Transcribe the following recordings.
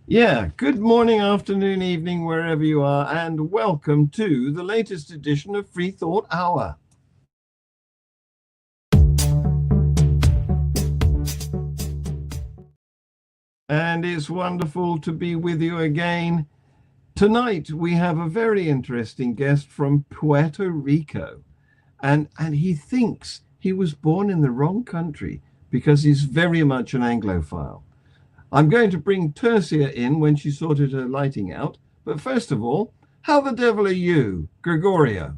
Yeah, good morning, afternoon, evening, wherever you are, and welcome to the latest edition of Freethought Hour. And it's wonderful to be with you again. Tonight, we have a very interesting guest from Puerto Rico, and he thinks he was born in the wrong country because he's very much an Anglophile. I'm going to bring Tercia in when she sorted her lighting out, but first of all, how the devil are you, Gregorio?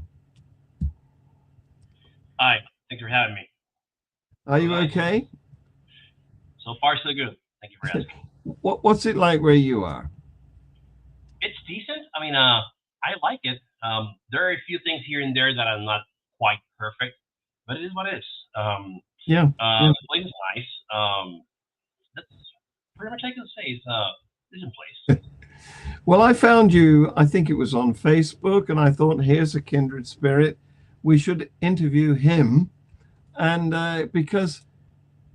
Hi, thanks for having me. Are All you right. okay? So far, so good. Thank you for asking. What's it like where you are? It's decent. I like it. There are a few things here and there that are not quite perfect, but it is what it is. Yeah, yeah. The place is nice. That's pretty much I can say. It's a decent place. Well, I found you, I think it was on Facebook, and I thought, here's a kindred spirit. We should interview him. And because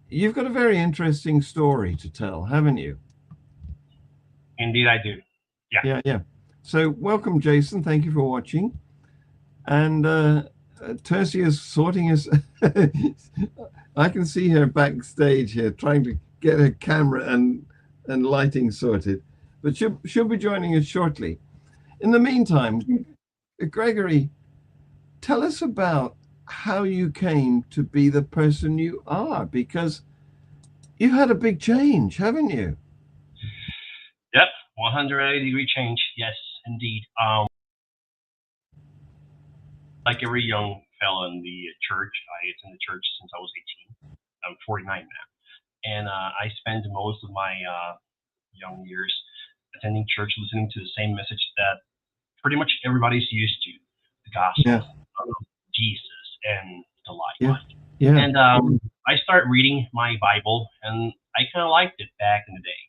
you've got a very interesting story to tell, haven't you? Indeed, I do. Yeah. Yeah, yeah. So, welcome, Jason. Thank you for watching. And Tercia is sorting his. I can see her backstage here trying to get her camera and lighting sorted, but she'll be joining us shortly. In the meantime, Gregory, tell us about how you came to be the person you are, because you've had a big change, haven't you? Yep. 180-degree change. Yes, indeed. Like every young fellow in the church, I attended church since I was 18. I'm 49 now, and I spent most of my young years attending church, listening to the same message that pretty much everybody's used to, the Yeah, gospel of Jesus and the light. yeah, yeah. And I started reading my Bible, and I kind of liked it back in the day.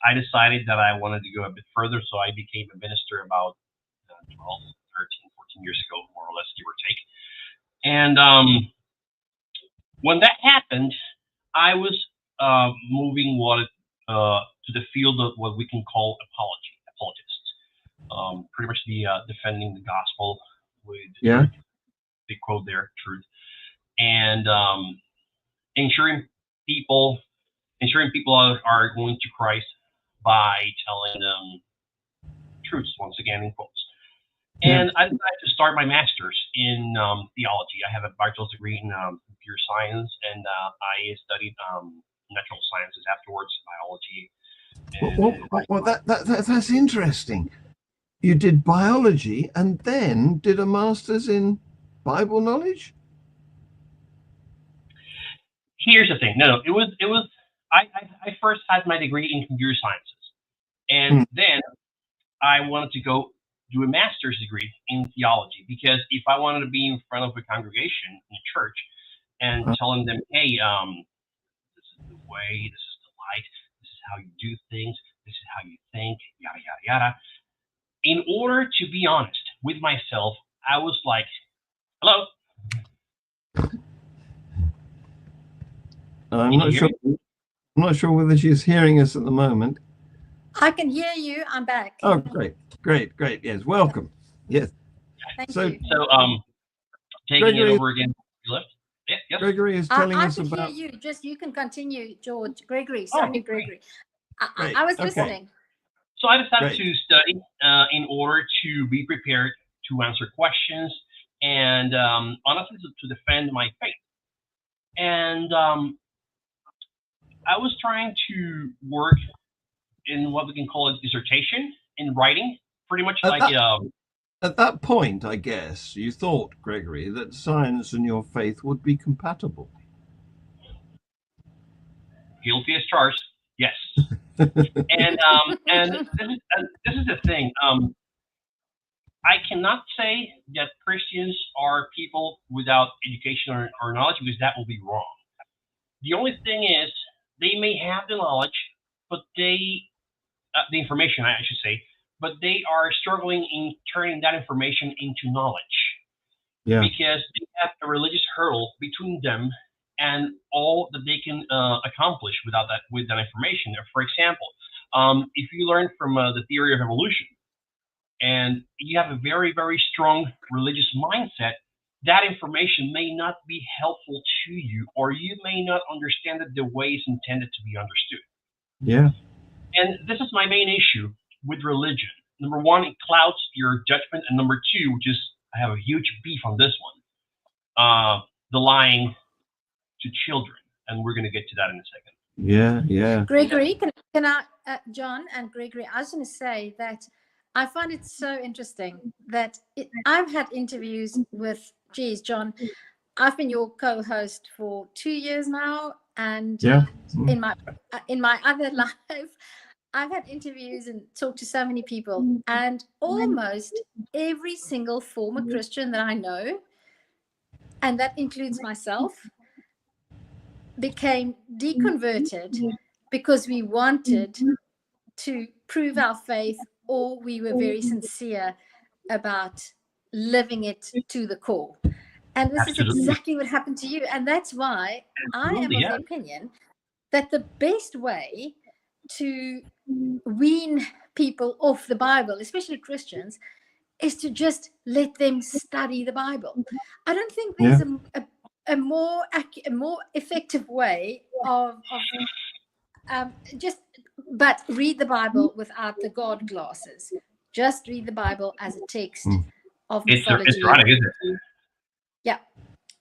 I decided that I wanted to go a bit further, so I became a minister about 12, 13, 14 years ago, more or less, give or take. And when that happened, I was moving to the field of what we can call apologists. Pretty much defending the gospel with the Yeah. truth. They quote their truth and ensuring people ensuring people are going to Christ by telling them truths once again in quotes. Yeah. And I decided to start my master's in theology. I have a bachelor's degree in computer science, and I studied natural sciences afterwards, biology, and Well, that's interesting. You did biology and then did a master's in Bible knowledge? here's the thing. No, it was. I first had my degree in computer sciences, and Hmm. then I wanted to go do a master's degree in theology because if I wanted to be in front of a congregation in a church and Uh, telling them, hey, this is the way, this is the light, this is how you do things, this is how you think, yada yada yada. In order to be honest with myself, I was like, hello, I'm can you not hear sure. me? I'm not sure whether she's hearing us at the moment. I can hear you. I'm back. Oh, great, great, great. Yes, welcome. Yes. Thank So you. So taking it Gregory, over again. You left? Yeah, yes. Gregory is telling I us could hear about. you. Just you can continue, George. Gregory. Oh, Sorry, great. Gregory. Great. I was Okay. listening. So I decided Great. to study in order to be prepared to answer questions and honestly to defend my faith. And I was trying to work in what we can call a dissertation in writing, pretty much At like that at that point, I guess you thought, Gregory, that science and your faith would be compatible. guilty as charged. Yes, and this is the thing. I cannot say that Christians are people without education or knowledge because that will be wrong. The only thing is they may have the knowledge, but the information I should say, but they are struggling in turning that information into knowledge Yeah. because they have a religious hurdle between them and all that they can accomplish with that information. For example, If you learn from the theory of evolution and you have a very, very strong religious mindset, that information may not be helpful to you, or you may not understand it the way it's intended to be understood. Yeah. And this is my main issue with religion. Number one, it clouds your judgment, and number two, which is I have a huge beef on this one, the lying to children, and we're going to get to that in a second. Yeah, yeah. Gregory, can I, John and Gregory, I was going to say that I find it so interesting that I've had interviews with, geez, John, I've been your co-host for 2 years now, and Yeah. in my other life, I've had interviews and talked to so many people, and almost every single former Christian that I know, and that includes myself, became deconverted because we wanted to prove our faith, or we were very sincere about living it to the core. And this Absolutely. is exactly what happened to you. And that's why Absolutely, I am of the opinion that the best way to wean people off the Bible, especially Christians, is to just let them study the Bible. I don't think there's a more effective way of but read the Bible without the God glasses. Just read the Bible as a text of mythology. It's erotic, isn't it? Yeah.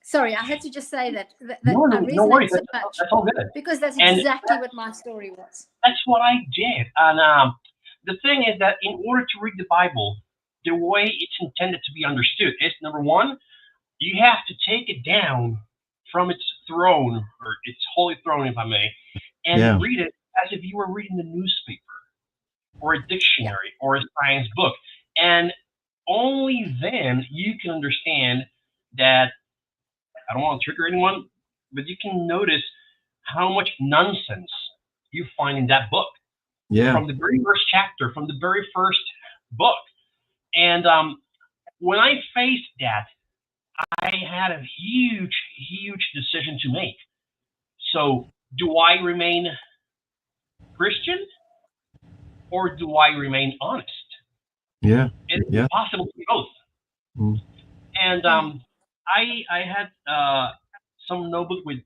Sorry, I had to just say that No I resonate worries. so much, That's all good. because that's exactly what my story was. That's what I did. And the thing is that in order to read the Bible the way it's intended to be understood is, number one, you have to take it down from its throne, or its holy throne, if I may, and read it as if you were reading the newspaper or a dictionary or a science book. And only then you can understand that, I don't want to trigger anyone, but you can notice how much nonsense you find in that book. Yeah. From the very first chapter, from the very first book. And when I faced that, I had a huge, huge decision to make. So, do I remain Christian, or do I remain honest? Yeah. It's possible to be both. And I had some notebook with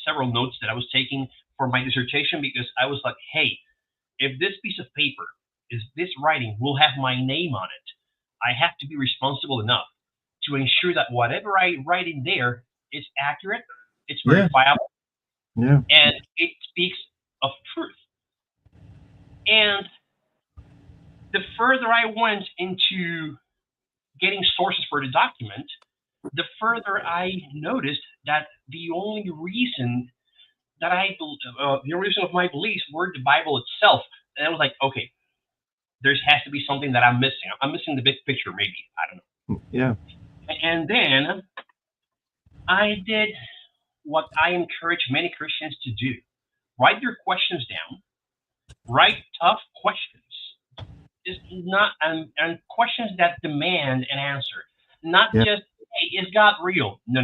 several notes that I was taking for my dissertation, because I was like, hey, if this piece of paper, is this writing, will have my name on it, I have to be responsible enough to ensure that whatever I write in there is accurate, it's verifiable, and it speaks of truth. And the further I went into getting sources for the document, the further I noticed that the only reason that the reason of my beliefs were the Bible itself. And I was like, okay, there has to be something that I'm missing. I'm missing the big picture, maybe. I don't know. Yeah. And then I did what I encourage many Christians to do. Write your questions down. Write tough questions. It's not and questions that demand an answer. Not just, hey, is God real? No.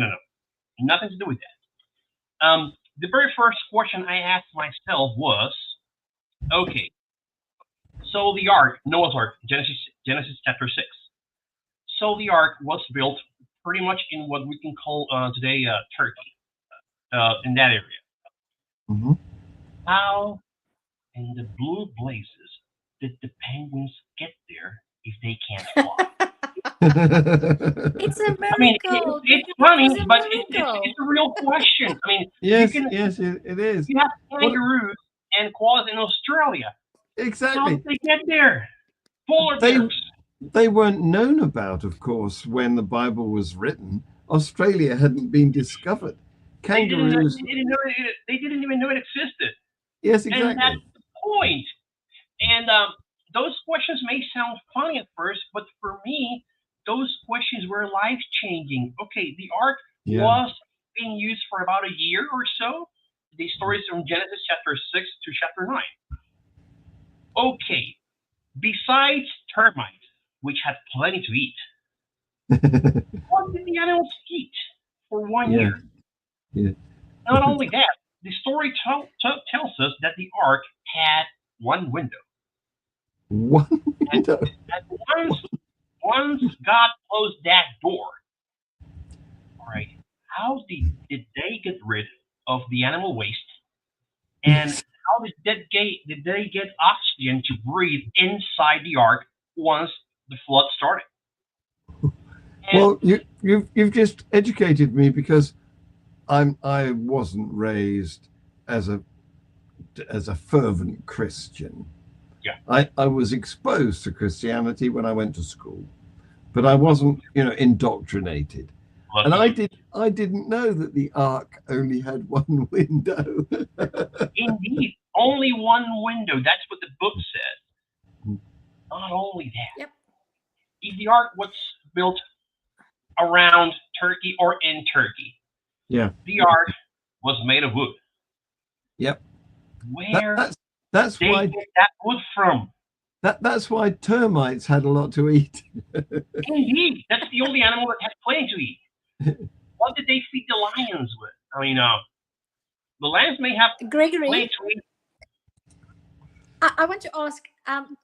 Nothing to do with that. The very first question I asked myself was, okay, so the ark, Noah's Ark, Genesis chapter 6. So the ark was built pretty much in what we can call today Turkey, in that area. How in the blue blazes did the penguins get there if they can't fly? It's a miracle. I mean, it's funny, but it's a real question. I mean, yes, it is. You have kangaroos and koalas in Australia. Exactly. How did they get there? Polar bears. They weren't known about, of course, when the Bible was written. Australia hadn't been discovered. Kangaroos. They didn't even know it existed. Yes, exactly. And that's the point. And those questions may sound funny at first, but for me, those questions were life-changing. Okay, the ark was being used for about a year or so. The stories from Genesis chapter 6 to chapter 9. Okay, besides termites, which had plenty to eat, what did the animals eat for 1 year? Yeah. Not only that, the story tells us that the ark had one window. One And, window. and once God closed that door, all right, how did they get rid of the animal waste? And Yes. how did they get oxygen to breathe inside the ark once the flood started? And Well, you've just educated me because I wasn't raised as a fervent Christian. yeah, I was exposed to Christianity when I went to school, but I wasn't, indoctrinated. well, And that's good. I didn't know that the ark only had one window. Indeed, only one window. That's what the book says. Not only that, Yep. if the ark was built around Turkey or in Turkey, Yeah. the ark was made of wood. Yep. That, Where that's that's they why get that wood from? that's why termites had a lot to eat. Indeed, that's the only animal that had plenty to eat. What did they feed the lions with? I mean, the lions may have plenty Gregory, to eat. I want to ask,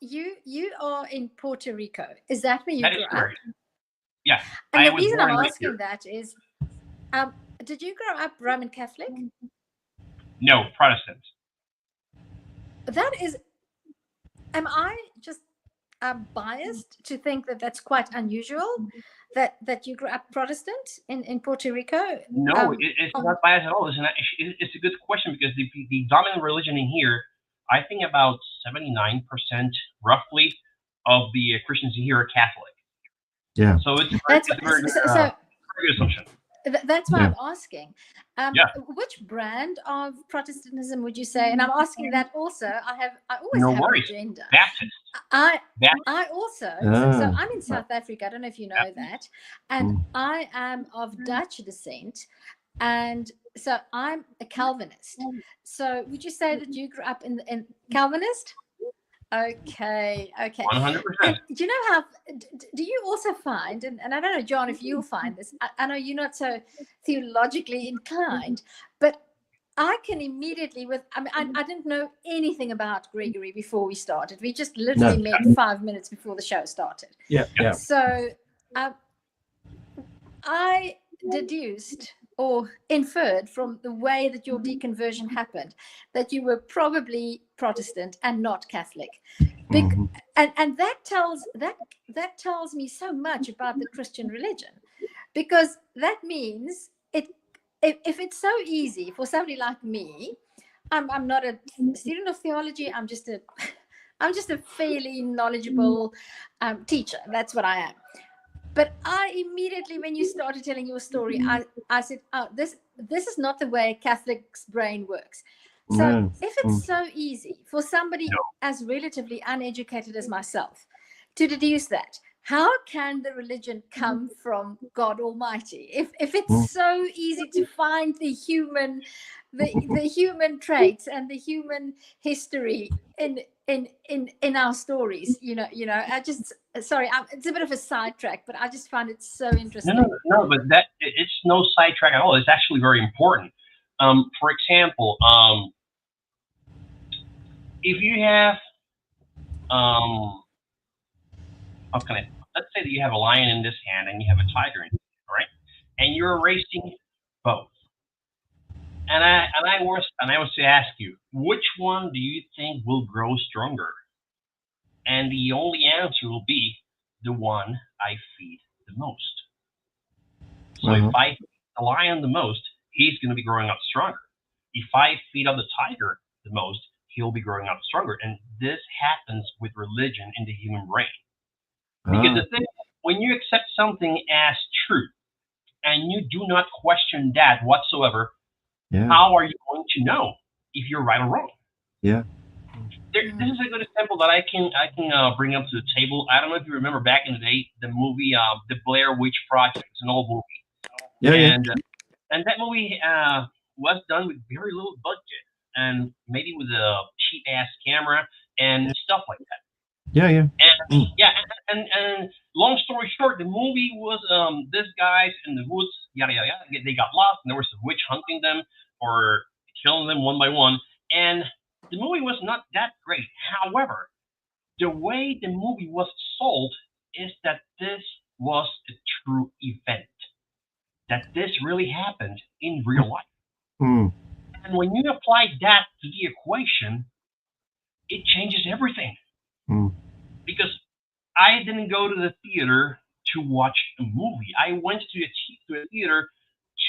you are in Puerto Rico. Is that where you That is grew up? correct. Yeah, And I the was reason born I'm and raised asking here. that is, did you grow up Roman Catholic? No, Protestant. That is, am I just biased to think that that's quite unusual that you grew up Protestant in Puerto Rico? No, it's not biased at all. It's a good question because the dominant religion in here, I think about 79% roughly of the Christians in here are Catholic. Yeah. So it's That's a very good, so. very good assumption. That's why Yeah. I'm asking. Yeah. Which brand of Protestantism would you say? And I'm asking that also. I always No have worries. an agenda. Baptist. I Baptist. also, so Ah. I'm in South Africa. I don't know if you know that, and I am of Dutch descent, and so I'm a Calvinist. So would you say that you grew up in Calvinist? Okay. 100%. And do you know how? Do you also find? And I don't know, John, if you'll find this. I know you're not so theologically inclined, but I can immediately I mean, I didn't know anything about Gregory before we started. We just literally met 5 minutes before the show started. Yeah. Yeah. So I deduced or inferred from the way that your deconversion happened that you were probably Protestant and not Catholic. And that tells me so much about the Christian religion, because that means if it's so easy for somebody like me, I'm not a student of theology. I'm just a fairly knowledgeable teacher. That's what I am. But I immediately, when you started telling your story, I said, oh, this is not the way a Catholic's brain works. So if it's so easy for somebody as relatively uneducated as myself to deduce that, how can the religion come from God Almighty? If it's so easy to find the human traits and the human history in our stories, I just sorry, it's a bit of a sidetrack, but I just find it so interesting. No, but it's no sidetrack at all. It's actually very important. For example, if you have let's say that you have a lion in this hand and you have a tiger in this hand, right? And you're racing both. And I was to ask you, which one do you think will grow stronger? And the only answer will be the one I feed the most. So if I feed the lion the most, he's going to be growing up stronger. If I feed up the tiger the most, he'll be growing up stronger. And this happens with religion in the human brain. Because the thing, when you accept something as truth and you do not question that whatsoever, how are you going to know if you're right or wrong? Yeah. This is a good example that I can bring up to the table. I don't know if you remember back in the day the movie The Blair Witch Project. It's an old movie. Yeah. And that movie was done with very little budget and maybe with a cheap ass camera and stuff like that. Yeah. And long story short, the movie was this guys in the woods, yada yada yada. They got lost, and there was a witch hunting them or killing them one by one. And the movie was not that great. However, The way the movie was sold is that this was a true event, that this really happened in real life. Mm. And when you apply that to the equation, it changes everything. Mm. Because I didn't go to the theater to watch a movie. I went to a theater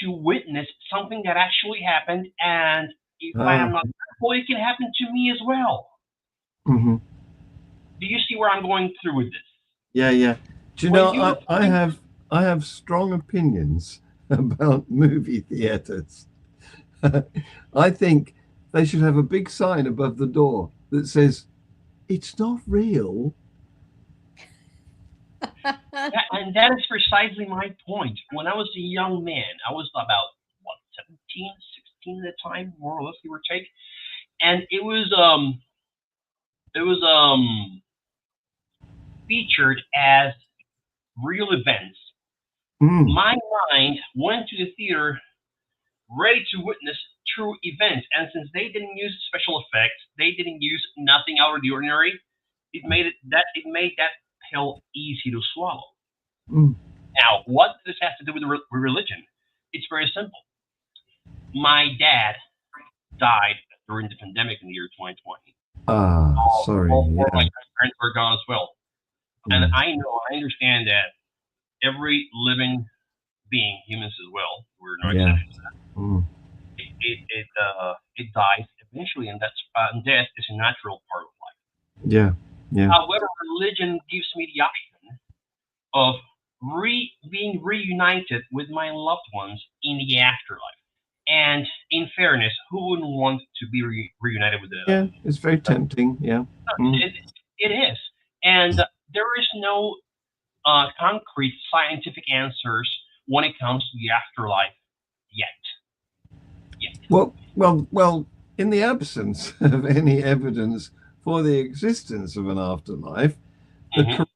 to witness something that actually happened. And if I Ah. am not careful, it can happen to me as well. Mm-hmm. Do you see where I'm going through with this? Yeah, yeah. Do you When know, you I have strong opinions about movie theaters. I think they should have a big sign above the door that says, "It's not real." and that is precisely my point. When I was a young man, I was about what 17, 16 at the time, more or less, give or take. And it was featured as real events. Mm. My mind went to the theater ready to witness true events, and since they didn't use special effects, they didn't use nothing out of the ordinary. It made that pill easy to swallow. Mm. Now, what does this have to do with religion? It's very simple. My dad died during the pandemic in the year 2020. Ah, sorry. All four of my Yeah. grandparents were gone as well, and Mm. I understand that every living being, humans as well, we're no Yeah. exception. Mm. It dies eventually, and death is a natural part of life. Yeah. Yeah. However, religion gives me the option of being reunited with my loved ones in the afterlife. And in fairness, who wouldn't want to be reunited with Yeah. It's very tempting. Yeah. Mm. it, it is, and there is no concrete scientific answers when it comes to the afterlife yet. Yet. Well. In the absence of any evidence for the existence of an afterlife, the Mhm.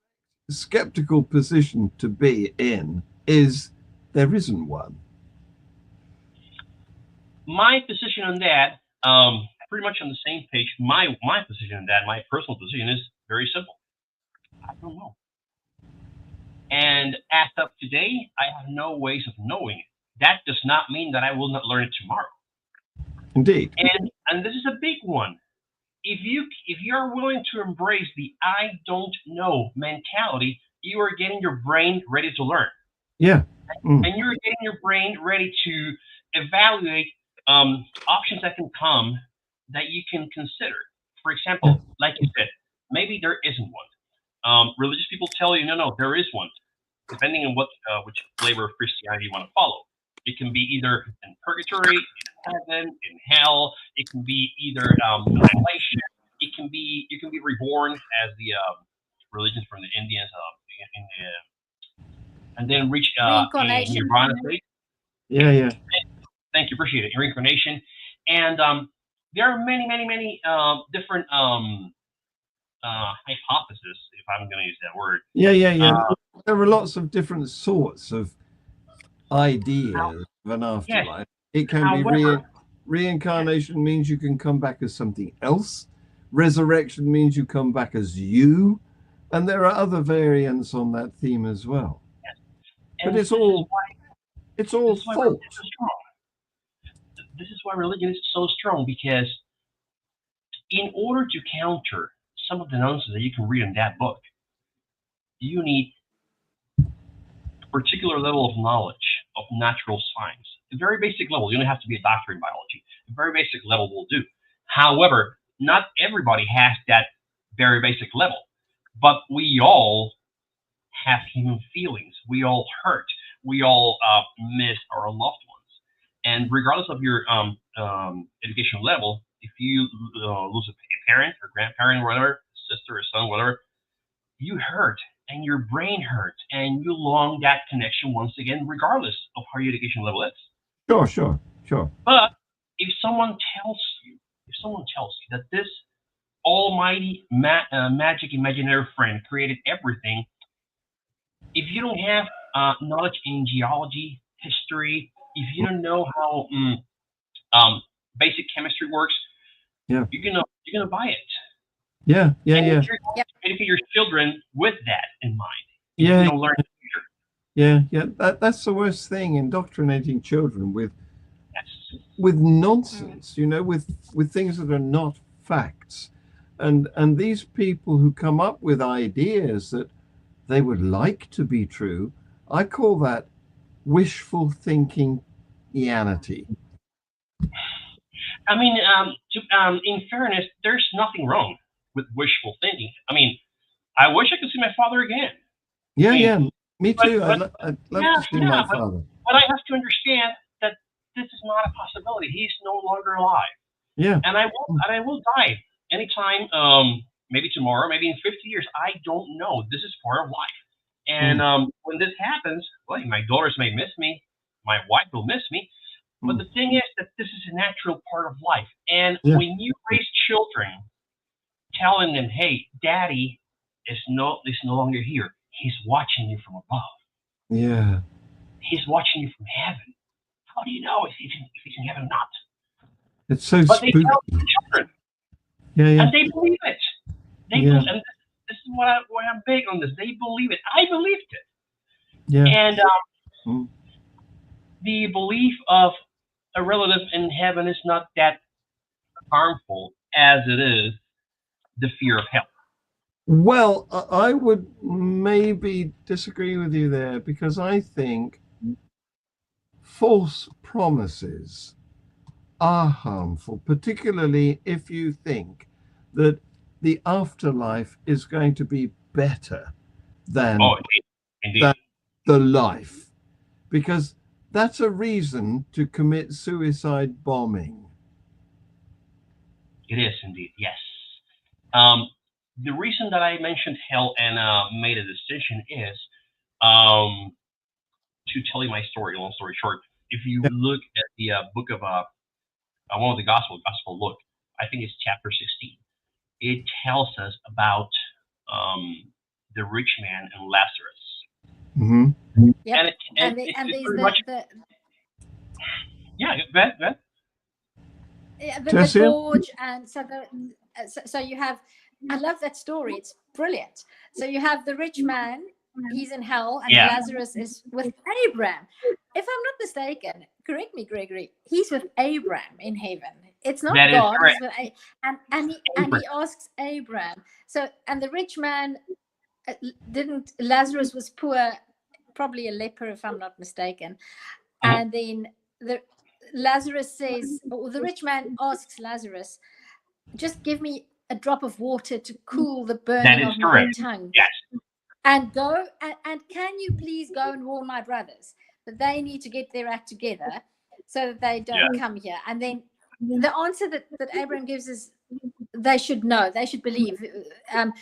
skeptical position to be in is there isn't one. My position on that, pretty much on the same page. My position on that, my personal position is very simple. I don't know. And as of today, I have no ways of knowing it. That does not mean that I will not learn it tomorrow. Indeed. And this is a big one. If you're willing to embrace the I don't know mentality, you are getting your brain ready to learn, Yeah. Mm. and you're getting your brain ready to evaluate options that can come that you can consider. For Yeah. example, like you said, maybe there isn't one. Religious people tell you, no, no, there is one, depending on which flavor of Christianity you want to follow. It can be either in purgatory, in heaven, in hell. It can be either annihilation. It can be you can be reborn as the religions from the Indians, and then reach a Reincarnation. nirvana state. Yeah. Yeah. Thank you, appreciate it. Reincarnation, and there are many, many, many different hypotheses, if I'm going to use that word. Yeah. Yeah. Uh, Yeah. There are lots of different sorts of ideas of an yes, afterlife. It can be however, yes, reincarnation means you can come back as something else. Resurrection means you come back as you. And there are other variants on that theme as well. yes. But And it's this all is why religion is false. so strong. This is why religion is so strong because in order to counter some of the nonsense that you can read in that book, you need a particular level of knowledge of natural science. A very basic level. You don't have to be a doctor in biology. A very basic level will do. However, not everybody has that very basic level. But we all have human feelings. We all hurt. We all miss our loved ones. And regardless of your educational level, if you lose a parent or grandparent or whatever, sister or son, whatever, you hurt and your brain hurts and you long that connection once again, regardless of how your education level is. Sure, sure, sure. But if someone tells if someone tells you that this almighty magic imaginary friend created everything, if you don't have knowledge in geology, history, if you don't know how um, basic chemistry works, Yeah. you're gonna buy it. Yeah, yeah, And yeah. educate your children with that in mind. Yeah, You don't learn in the future. That's the worst thing, indoctrinating children Yes. with nonsense, with things that are not facts. And these people who come up with ideas that they would like to be true, I call that wishful thinking ianity. I mean, in fairness, there's nothing wrong with wishful thinking. I mean, I wish I could see my father again. I Yeah, mean, yeah, me too. I'd love yeah, to see my but father. I have to understand that this is not a possibility. He's no longer alive, Yeah. and I will die anytime. Maybe tomorrow, maybe in 50 years. I don't know. This is part of life. And Mm, when this happens, well, my daughters may miss me, my wife will miss me. But mm. the thing is that this is a natural part of life. And Yeah, when you raise children, telling them, "Hey, Daddy is no longer here. He's watching you from above. yeah. He's watching you from heaven. How do you know if he's in heaven or not?" It's so But they spooky. tell the children, Yeah, yeah, and they believe it. yeah, And this is why I'm big on this. They believe it. I believed it. yeah. And Mm. the belief of a relative in heaven is not that harmful as it is the fear of hell. Well, I would maybe disagree with you there because I think false promises are harmful, particularly if you think that the afterlife is going to be better Oh, than indeed. than the life, because that's a reason to commit suicide bombing. It is indeed, yes. Um, the reason that I mentioned hell and made a decision is um, to tell you my story. Long story short, if you Yeah. look at the book of one of the Gospel Luke, I think it's chapter 16. It tells us about the rich man and Lazarus, Hmm. Yep. and And it's there's pretty much the yeah. Go ahead. yeah, the Tessia? gorge, and so you have. I love that story. It's brilliant. So you have the rich man. He's in hell, and Yeah, Lazarus is with Abraham. If I'm not mistaken, correct me, Gregory. He's with Abraham in heaven. It's not that is God. He's correct. with and he asks Abraham. So and the rich man didn't. Lazarus was poor, probably a leper, if I'm not mistaken. Mhm. And then the Lazarus says, or the rich man asks Lazarus, just give me a drop of water to cool the That burning is of my correct. tongue, Yes, and go and can you please go and warn my brothers that they need to get their act together so that they don't yeah. come here. And then the answer that Abraham gives is they should know, they should believe.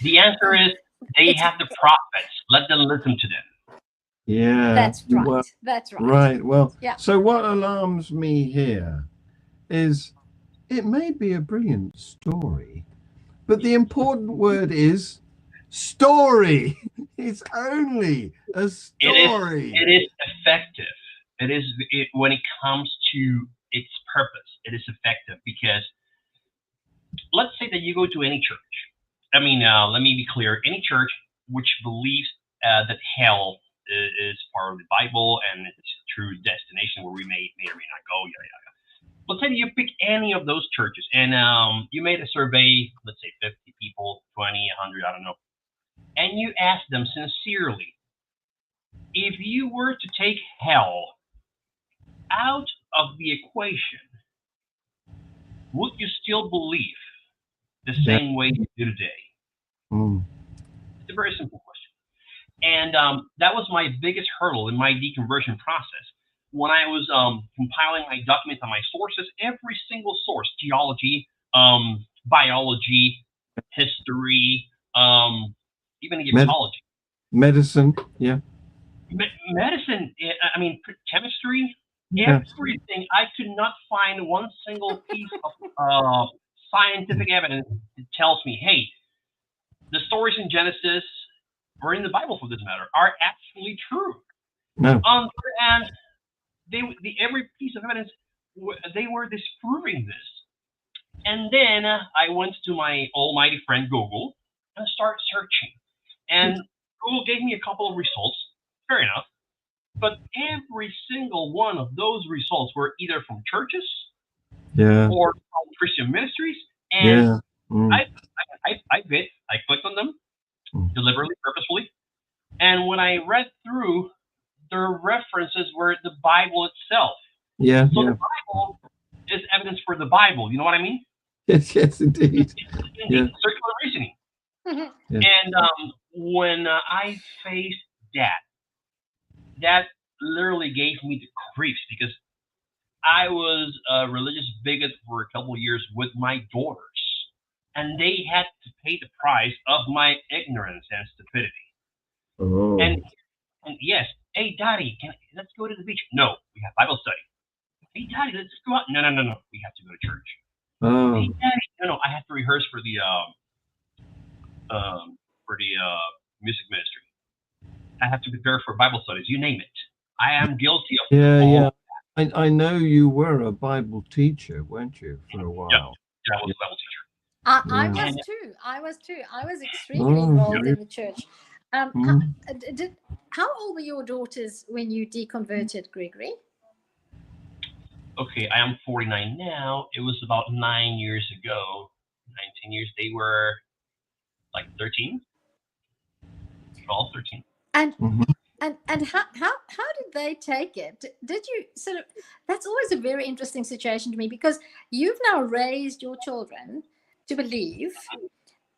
The answer is they It's have the prophets. Let them listen to them. Yeah. that's right. Well, That's right. right. Well, Yeah. so what alarms me here is it may be a brilliant story, but the important word is story. It's only a It is story. it is effective. When it comes to its purpose. It is effective because let's say that you go to any church. I mean, let me be clear. Any church which believes that hell is part of the Bible and it's a true destination where we may or may not go. Yeah, yeah. Let's say you pick any of those churches and you made a survey. Let's say 50 people, 20, 100, I don't know, and you ask them sincerely, if you were to take hell out of the equation, would you still believe the Yeah. same way you do today? Mm. It's a very simple question. And that was my biggest hurdle in my deconversion process. When I was compiling my documents on my sources, every single source, geology, biology, history, even Egyptology, Medicine. Yeah. medicine, I mean, chemistry, Yeah. everything. I could not find one single piece of scientific evidence that tells me, hey, the stories in Genesis, or in the Bible for this matter, are actually true. No. On the other hand, every piece of evidence, they were disproving this. And then I went to my almighty friend Google and start searching, and Google gave me a couple of results. Fair enough. But every single one of those results were either from churches or from Christian ministries, and I clicked on them deliberately, purposefully, and when I read through, their references were the Bible itself. So the Bible is evidence for the Bible. You know what I mean? Yes, indeed. Circular reasoning. And when I faced that literally gave me the creeps, because I was a religious bigot for a couple of years with my daughters, and they had to pay the price of my ignorance and stupidity. Oh. And yes, hey, Daddy, let's go to the beach. No, we have Bible study. Hey, Daddy, let's go out. No, we have to go to church. Oh. Hey, Daddy, no, I have to rehearse for the music ministry. I have to prepare for Bible studies. You name it. I am guilty of all. I know you were a Bible teacher, weren't you, for a while? Yeah, I was a Bible teacher. I was too. I was extremely involved in the church. How old were your daughters when you deconverted, Gregory? Okay, I am 49 now. It was about 9 years ago. 19 years. They were like 13. 12, 13. And how did they take it? Did you sort of? That's always a very interesting situation to me, because you've now raised your children to believe,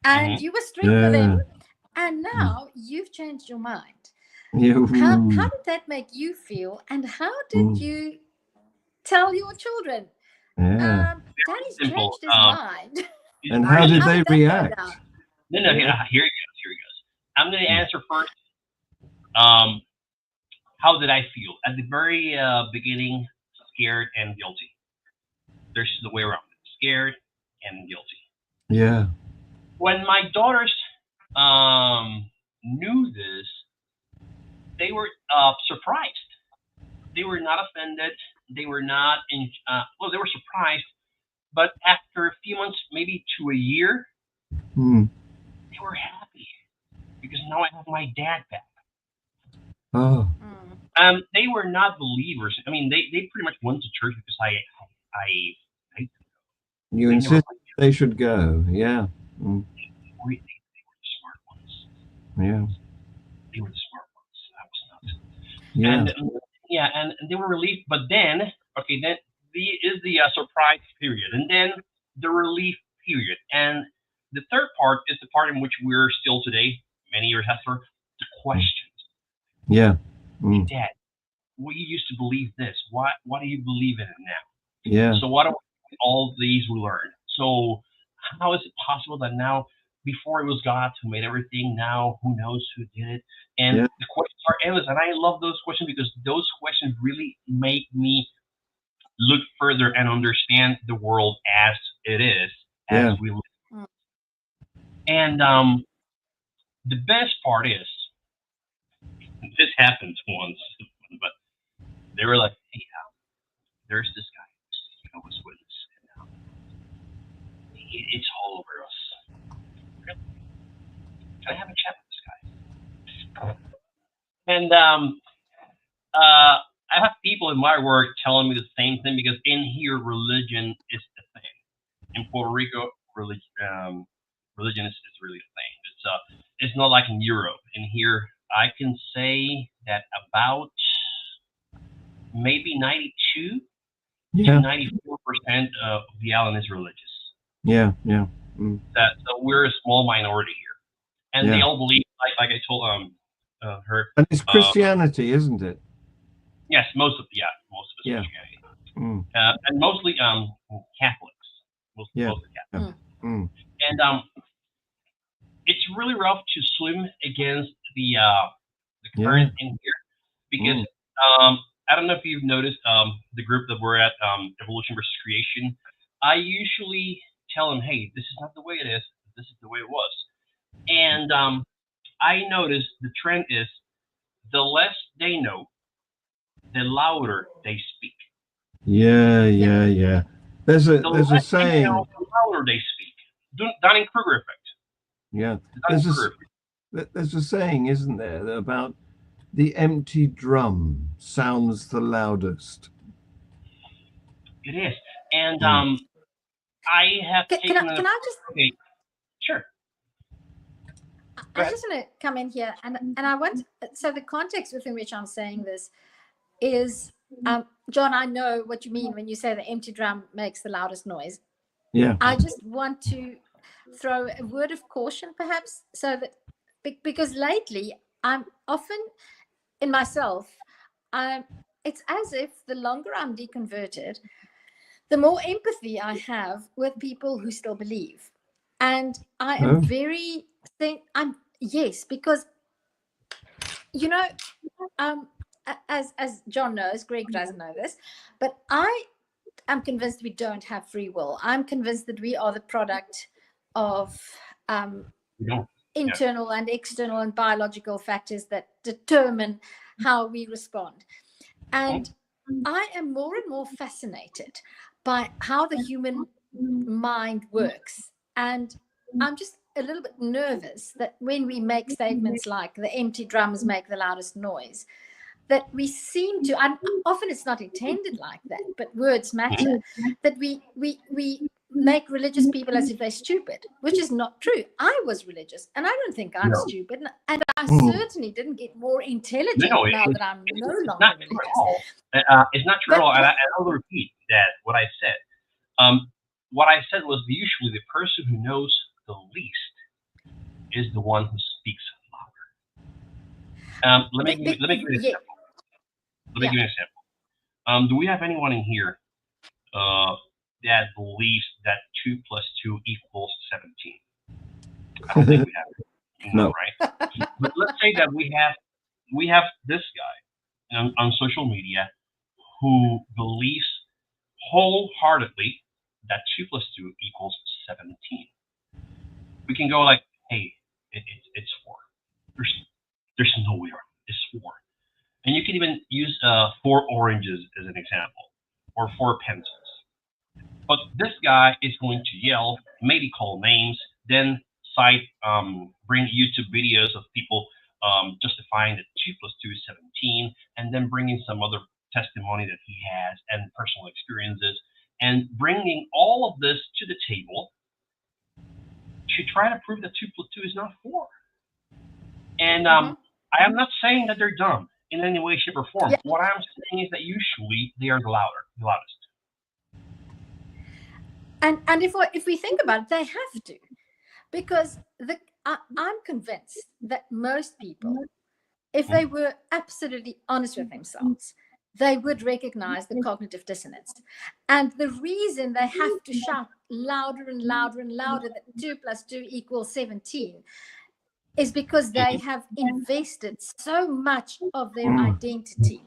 and you were strict with them, and now you've changed your mind. How did that make you feel, and how did you tell your children, Daddy's changed his mind? And how did they react? No, here he goes. I'm going to answer first. How did I feel? At the very beginning, scared and guilty. There's the way around it. Scared and guilty. Yeah. When my daughters knew this, they were surprised. They were not offended. They were not they were surprised. But after a few months, maybe to a year, they were happy, because now I have my dad back. Oh. They were not believers. I mean, they pretty much went to church because I you insist they should go. Yeah. They were the smart ones. Yeah. They were the smart ones. I was not. Yeah. And they were relieved. But then, then is the surprise period, and then the relief period, and the third part is the part in which we're still today, many years after, the questions. Yeah. Dad, well, you used to believe this. Why do you believe in it now? Yeah. So what are all these we learned? So how is it possible that now, before it was God who made everything, now who knows who did it? And the questions are endless, and I love those questions, because those questions really make me look further and understand the world as it is, as we live. And the best part is, this happened once, but they were like, hey, there's this guy, Jehovah's Witness, and it's all over us. Really? Can I have a chat with this guy? And I have people in my work telling me the same thing, because in here, religion is the thing. In Puerto Rico, religion is really a thing. It's not like in Europe. In here, I can say that about maybe 92 to 94% of the island is religious. Yeah. So we're a small minority here, and they all believe, like I told her. And it's Christianity, isn't it? Yes, most of it is Christianity, and mostly Catholics. Mostly Catholics. And it's really rough to swim against the current in here, because I don't know if you've noticed the group that we're at, Evolution versus Creation. I usually tell them, hey, this is not the way it is. This is the way it was. And I noticed the trend is, the less they know, the louder they speak. Yeah. There's a saying. The louder they speak. Dunning-Kruger effect. Yeah. It's untrue. There's a saying, isn't there, about the empty drum sounds the loudest. It is. And Mm. I have taken Can I just? Okay, sure. I just want to come in here, and I want, so the context within which I'm saying this is, John, I know what you mean when you say the empty drum makes the loudest noise. Yeah. I just want to throw a word of caution, perhaps, so that because lately I'm often in myself, it's as if the longer I'm deconverted, the more empathy I have with people who still believe. And I am very, yes, because, you know, as John knows, Greg doesn't know this, but I am convinced we don't have free will. I'm convinced that we are the product of internal and external and biological factors that determine how we respond. And I am more and more fascinated by how the human mind works. And I'm just a little bit nervous that when we make statements like the empty drums make the loudest noise, that we seem to, and often it's not intended like that, but words matter, that we make religious people as if they're stupid, which is not true. I was religious, and I don't think I'm stupid, and I certainly didn't get more intelligent now that I'm no longer religious. It's not true at all. And I'll repeat that what I said. What I said was usually the person who knows the least is the one who speaks louder. Let me give you an example. Let me give you an example. Do we have anyone in here that believes that 2 + 2 = 17? I don't think we have. No, right? But let's say that we have this guy on social media who believes wholeheartedly that 2 + 2 = 17. We can go like, hey, it's 4. There's no way it's 4. And you can even use 4 oranges as an example, or 4 pencils. But this guy is going to yell, maybe call names, then bring YouTube videos of people justifying that 2 + 2 is 17, and then bringing some other testimony that he has and personal experiences, and bringing all of this to the table to try to prove that 2 + 2 is not 4. And I am not saying that they're dumb in any way, shape, or form. What I'm saying is that usually they are the loudest. And if we think about it, they have to, because I'm convinced that most people, if they were absolutely honest with themselves, they would recognize the cognitive dissonance. And the reason they have to shout louder and louder and louder that 2 + 2 = 17 is because they have invested so much of their identity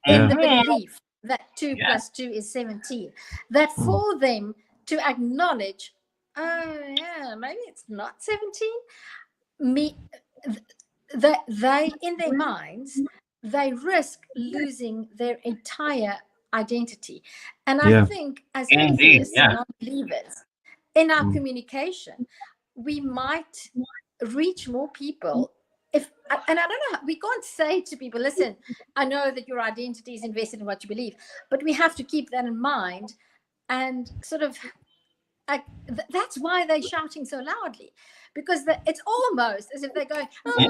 in the belief that 2 + 2 is 17, that for them to acknowledge, oh yeah, maybe it's not 17, they in their minds, they risk losing their entire identity. And I think as atheists and non-believers, in our communication, we might reach more people and I don't know, we can't say to people, listen, I know that your identity is invested in what you believe, but we have to keep that in mind. And sort of that's why they're shouting so loudly, because it's almost as if they're going, I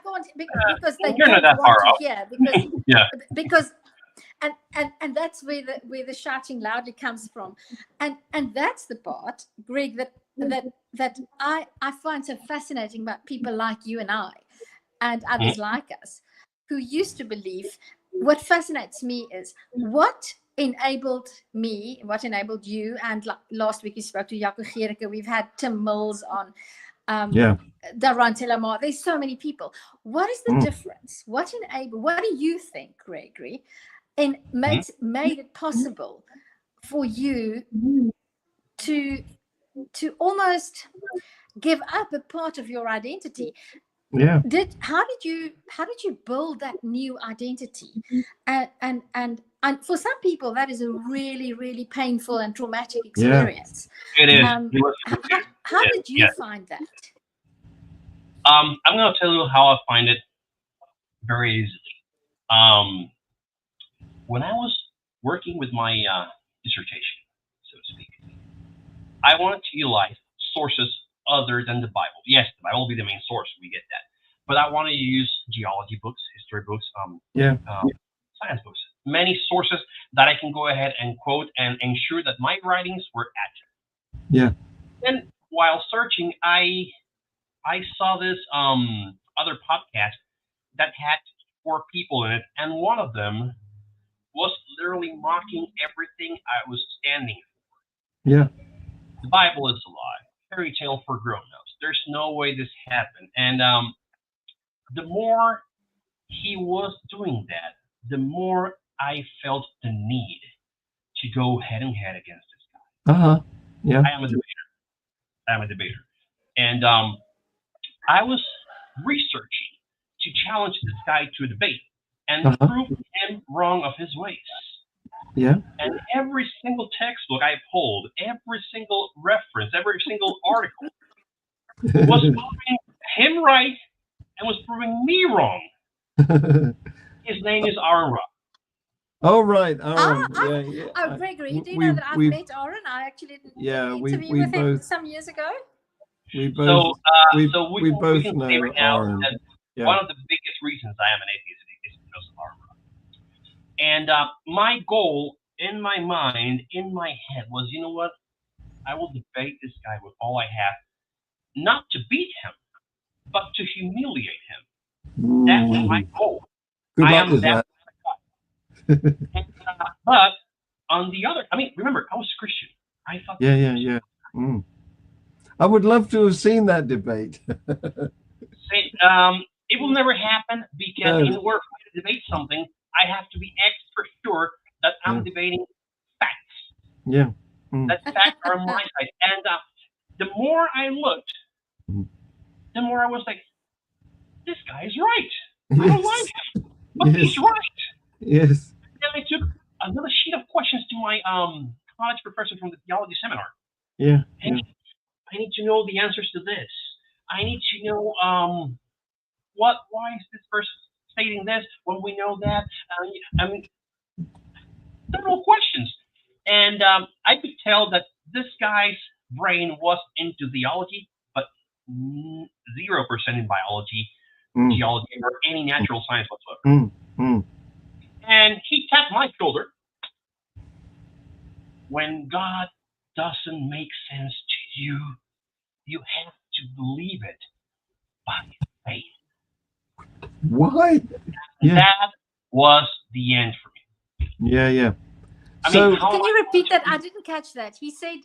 can't, because they don't want to hear, because and that's where the shouting loudly comes from. And that's the part, Greg, that I find so fascinating about people like you and I and others like us who used to believe. What fascinates me is what enabled me, what enabled you, and last week you spoke to Jaco Gericke, we've had Tim Mills on, Daron Telamar, there's so many people. What is the difference? What do you think, Gregory, and made it possible for you to almost give up a part of your identity? How did you build that new identity? And And for some people, that is a really, really painful and traumatic experience. It is. How did you find that? I'm going to tell you how I find it very easily. When I was working with my dissertation, so to speak, I wanted to utilize sources other than the Bible. Yes, the Bible will be the main source. We get that. But I want to use geology books, history books, science books, many sources that I can go ahead and quote and ensure that my writings were accurate. Yeah. Then while searching, I saw this other podcast that had 4 people in it, and one of them was literally mocking everything I was standing for. Yeah. The Bible is a lie. Fairy tale for grown-ups. There's no way this happened. And the more he was doing that, the more I felt the need to go head and head against this guy. Yeah. I am a debater. And I was researching to challenge this guy to a debate and prove him wrong of his ways. Yeah. And every single textbook I pulled, every single reference, every single article was proving him right and was proving me wrong. His name is Aaron Rock. Oh, right. Aaron. Yeah. Oh, Gregory, do you know that I've met Aaron? I actually did an interview with him some years ago. We both know Aaron. One of the biggest reasons I am an atheist is because of Aaron Rock. And my goal in my mind, in my head, was, you know what? I will debate this guy with all I have, not to beat him, but to humiliate him. That's my goal. Good luck with that. But on the other, remember, I was Christian. I thought. Yeah. I would love to have seen that debate. It will never happen because in order for me to debate something, I have to be extra sure that I'm debating facts. Yeah. That facts are on my side. And the more I looked, the more I was like, this guy is right. I don't like him, but he's right. Yes. And then I took another sheet of questions to my college professor from the theology seminar. Yeah. I need to know the answers to this. I need to know why is this person stating this when we know that? Several questions. And I could tell that this guy's brain was into theology, but 0% in biology, geology, or any natural science whatsoever. And he tapped my shoulder. When God doesn't make sense to you, you have to believe it by faith. Why? That was the end for me. Yeah. Can you repeat that? I didn't catch that. He said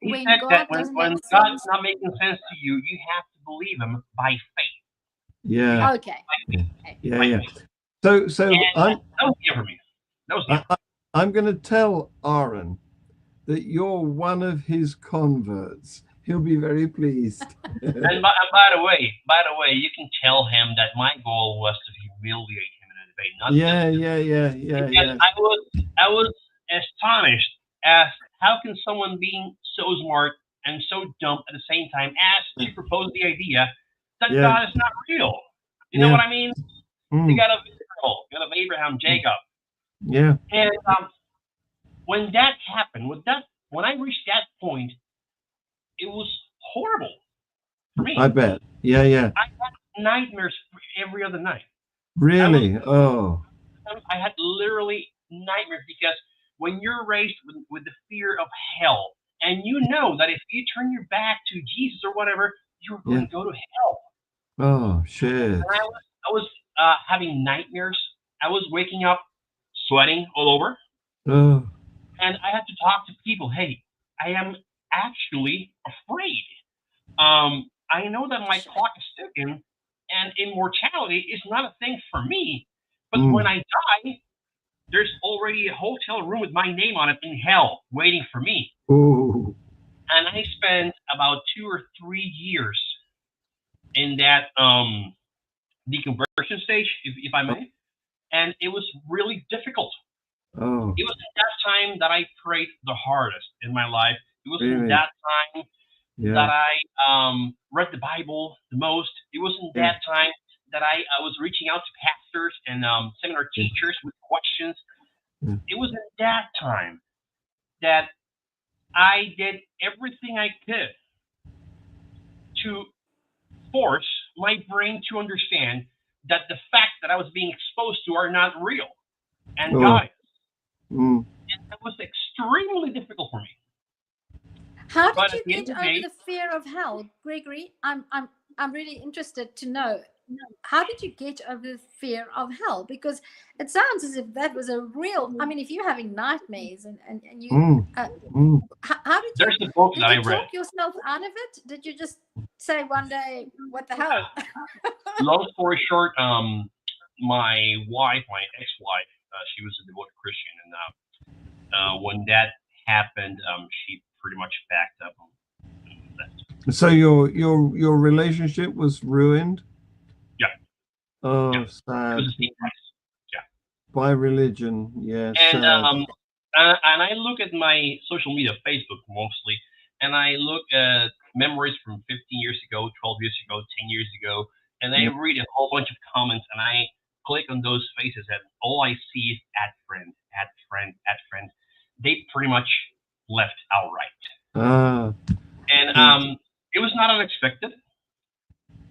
when God's not making sense to you, you have to believe him by faith. Yeah. Okay. Yeah. So that was it for me. That was I'm going to tell Aaron that you're one of his converts. He'll be very pleased. And by the way, you can tell him that my goal was to humiliate him in a debate. Yeah. I was astonished as how can someone being so smart and so dumb at the same time as to propose the idea that God is not real. You know what I mean? You got Israel, you got Abraham, Jacob. Yeah. And when that happened, when I reached that point, it was horrible for me. I bet. Yeah. I had nightmares every other night. Really? I had literally nightmares because when you're raised with the fear of hell, and you know that if you turn your back to Jesus or whatever, you're going to go to hell. Oh, shit. And I was having nightmares. I was waking up sweating all over. Oh. And I had to talk to people. Hey, I am actually afraid. I know that my clock is ticking, and immortality is not a thing for me. But when I die, there's already a hotel room with my name on it in hell waiting for me. Ooh. And I spent about 2 or 3 years in that deconversion stage, if I may. And it was really difficult Oh, It was in that time that I prayed the hardest in my life. It was in really? that time that Yeah. I read the Bible the most. It was in Yeah. that time that I was reaching out to pastors and seminar Yeah. teachers with questions. Yeah. It was in that time that I did everything I could to force my brain to understand that the facts that I was being exposed to are not real, and Oh. God is. Mm. It was extremely difficult for me. How did But at you the end get of the over day, the fear of hell, Gregory? I'm really interested to know. How did you get over the fear of hell? Because it sounds as if that was a real. I mean, if you're having nightmares and you, Mm. Mm. how there's the book did that I you read. talk yourself out of it? Did you just say one day, "What the hell"? Long story short, my wife, my ex-wife, she was a devoted Christian, and when that happened, she pretty much backed up and left. So your relationship was ruined? Yeah, yeah. Oh, It was sad. a steep price. Yeah. By religion. Yeah, And sad. I look at my social media, Facebook mostly, and I look at memories from 15 years ago, 12 years ago, 10 years ago, and I Yeah. read a whole bunch of comments, and I click on those faces, and all I see is add friend, add friend, add friend. They pretty much left outright, Ah. and Mm. it was not unexpected,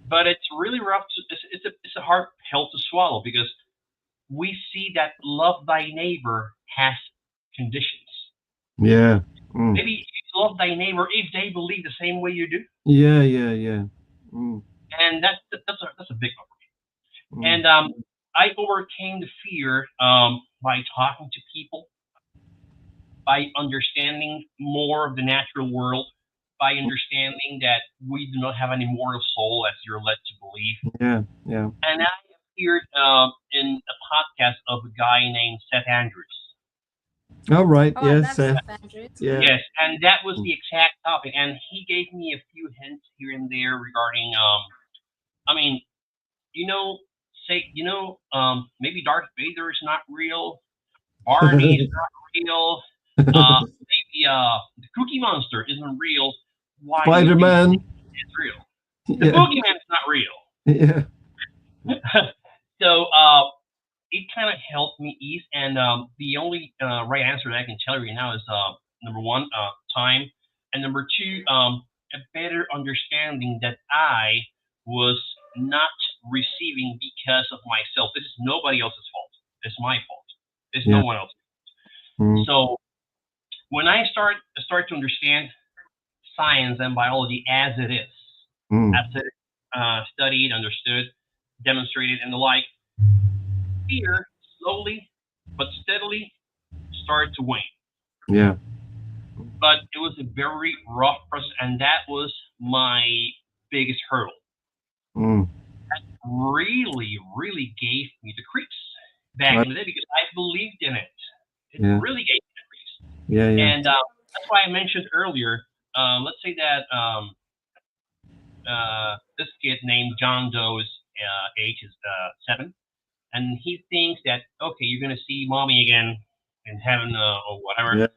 but it's really rough. It's a hard pill to swallow because we see that love thy neighbor has conditions. Yeah. Mm. Maybe you love thy neighbor if they believe the same way you do, Yeah, yeah, yeah. Mm. and that's a big one. Mm. And I overcame the fear by talking to people, by understanding more of the natural world, by understanding that we do not have an immortal soul as you're led to believe. Yeah, yeah. And I appeared in a podcast of a guy named Seth Andrews. All right. Oh, I Yes, love Seth. Seth Andrews. Yeah. Yes, and that was Mm. the exact topic. And he gave me a few hints here and there regarding, I mean, you know, maybe Darth Vader is not real, Barbie is not real, maybe the Cookie Monster isn't real. Why do you think Spider-Man. it's real? The Yeah. Boogeyman is not real. Yeah. So it kind of helped me ease, and the only right answer that I can tell you right now is number one, time, and number two, a better understanding that I was not receiving because of myself. This is nobody else's fault. It's my fault. It's no Yeah. one else. Mm. So when I start to understand science and biology as it is, Mm. as it studied, understood, demonstrated, and the like, fear slowly but steadily started to wane. Yeah. But it was a very rough process, and that was my biggest hurdle. Mm. Really, really gave me the creeps back I, in the day because I believed in it. It yeah. really gave me the creeps. Yeah, yeah. And that's why I mentioned earlier, let's say that this kid named John Doe's age is 7, and he thinks that, okay, you're going to see mommy again in heaven or whatever. Yeah.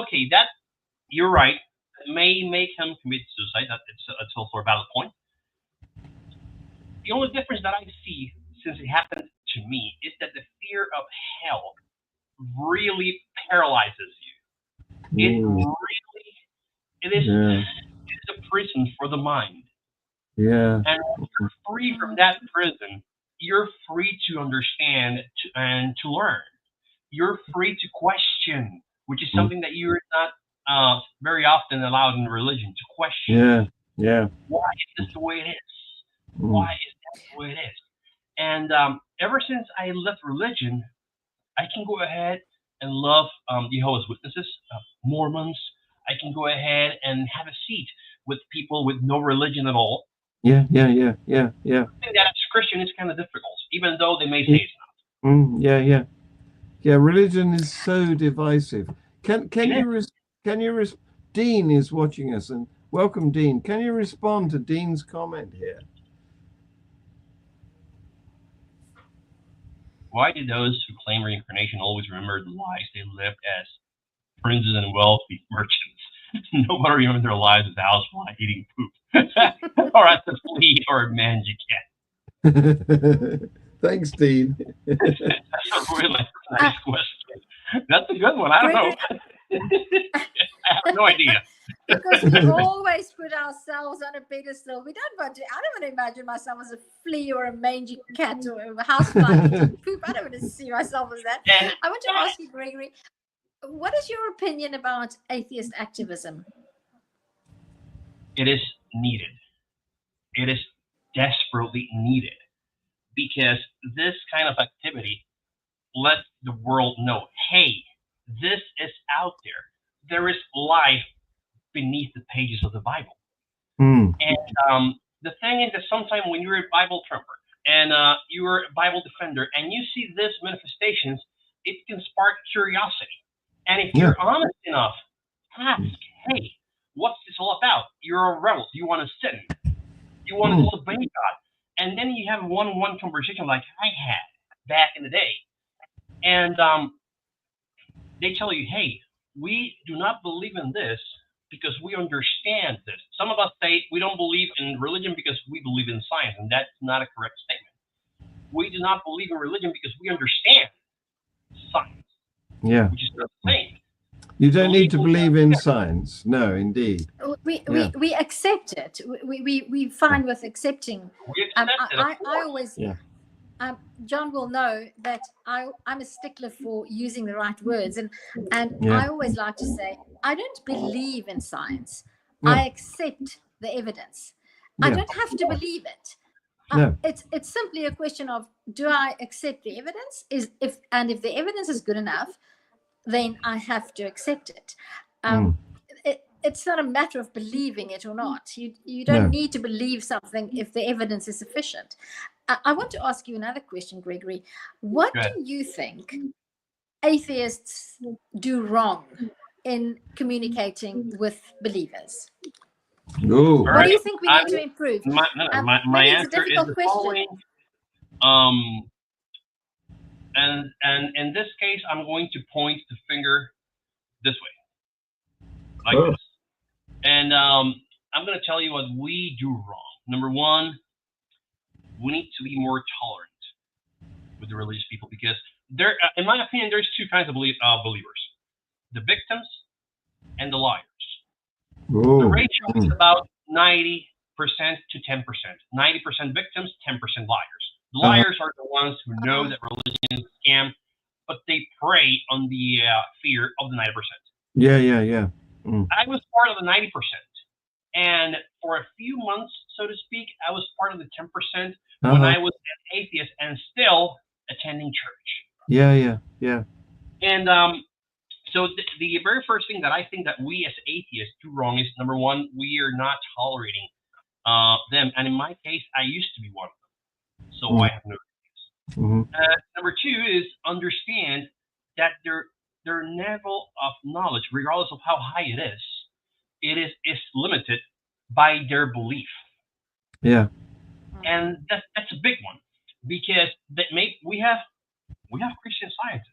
Okay, that you're right. It may make him commit suicide. It's also a valid point. The only difference that I see since it happened to me is that the fear of hell really paralyzes you. Mm. It is Yeah. it's a prison for the mind. Yeah. And when you're free from that prison, you're free to understand and to learn. You're free to question, which is Mm. something that you're not very often allowed in religion to question. Yeah. Yeah. Why is this the way it is? Mm. Why is that the way it is? And ever since I left religion, I can go ahead and love Jehovah's Witnesses, Mormons. I can go ahead and have a seat with people with no religion at all. Yeah. Yeah. Yeah. Yeah. Yeah. I think that as a Christian is kind of difficult, even though they may say Yeah. it's Mm. Yeah. Yeah. Yeah. Religion is so divisive. Can not. you can you Dean is watching us, and welcome, Dean. Can you respond to Dean's comment here? Why do those who claim reincarnation always remember the lives they lived as princes and wealthy merchants? Nobody remembers their lives as a housefly eating poop, or as a flea or a mangy cat. Thanks, Dean. That's a really nice question. That's a good one. I don't know. I have no idea. Because we always put ourselves on a pedestal. We don't want to. I don't want to imagine myself as a flea or a mangy cat or a housefly eating poop. I don't want to see myself as that. I want to ask you, Gregory, what is your opinion about atheist activism? It is needed. It is desperately needed, because this kind of activity lets the world know, hey, this is out there. There is life beneath the pages of the Bible. Mm. And the thing is that sometimes when you're a Bible trumper and you're a Bible defender and you see these manifestations, it can spark curiosity. And if you're honest enough, ask, hey, what's this all about? You're a rebel. You want to sin. You want to disobey God. And then you have a one-on-one conversation like I had back in the day. And they tell you, hey, we do not believe in this because we understand this. Some of us say we don't believe in religion because we believe in science, and that's not a correct statement. We do not believe in religion because we understand science. Yeah. Which is not the same. You don't need to believe in science. No, indeed. We accept it. We find with accepting. I always. Yeah. John will know that I'm a stickler for using the right words, and Yeah. I always like to say I don't believe in science. No. I accept the evidence. I don't have to believe it. No. It's simply a question of, do I accept the evidence? If the evidence is good enough, then I have to accept it. It's not a matter of believing it or not. You don't need to believe something if the evidence is sufficient. I want to ask you another question, Gregory. What do you think atheists do wrong in communicating with believers? Ooh. What do you think we need to improve? My answer is the following. And in this case, I'm going to point the finger this way, like this. And I'm going to tell you what we do wrong. Number one, we need to be more tolerant with the religious people, because there, in my opinion, there's two kinds of believers: the victims and the liars. Ooh. The ratio is about 90% to 10%. 90% victims, 10% liars. The liars are the ones who know that religion is a scam, but they prey on the fear of the 90%. Yeah. I was part of the 90%. And for a few months, so to speak, I was part of the 10% when I was an atheist and still attending church. Yeah. And so the very first thing that I think that we as atheists do wrong is, number one, we are not tolerating them. And in my case, I used to be one of them. So I have no excuse. Number two is understand that their level of knowledge, regardless of how high it is limited by their belief. Yeah. And that's a big one, because we have Christian scientists.